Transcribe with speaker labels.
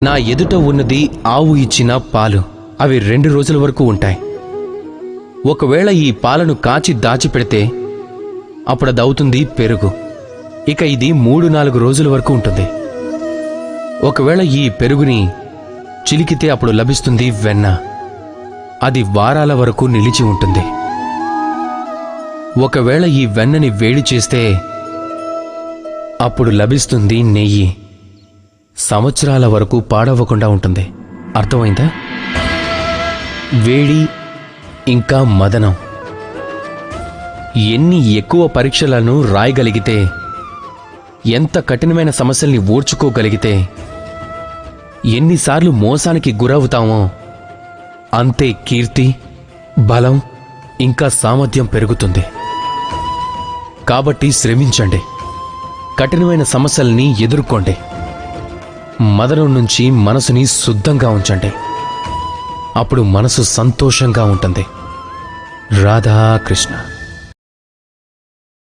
Speaker 1: నా ఎదుట ఉన్నది ఆవు ఇచ్చిన పాలు. అవి 2 రోజుల వరకు ఉంటాయి. ఒకవేళ ఈ పాలను కాచి దాచిపెడితే అప్పుడదవుతుంది పెరుగు. ఇక ఇది 3-4 రోజుల వరకు ఉంటుంది. ఒకవేళ ఈ పెరుగుని చిలికితే అప్పుడు లభిస్తుంది వెన్న. అది వారాల వరకు నిలిచి ఉంటుంది. ఒకవేళ ఈ వెన్నని వేడి చేస్తే అప్పుడు లభిస్తుంది నెయ్యి. సంవత్సరాల వరకు పాడవకుండా ఉంటుంది. అర్థమైందా? వేడి ఇంకా మదనం. ఎన్ని ఎక్కువ పరీక్షలను రాయగలిగితే, ఎంత కఠినమైన సమస్యల్ని ఓర్చుకోగలిగితే, ఎన్నిసార్లు మోసానికి గురవుతామో అంతే కీర్తి, బలం ఇంకా సామర్థ్యం పెరుగుతుంది. కాబట్టి శ్రమించండి, కఠినమైన సమస్యల్ని ఎదుర్కోండి, మదనం నుంచి మనసుని శుద్ధంగా ఉంచండి. అప్పుడు మనసు సంతోషంగా ఉంటుంది. రాధాకృష్ణ.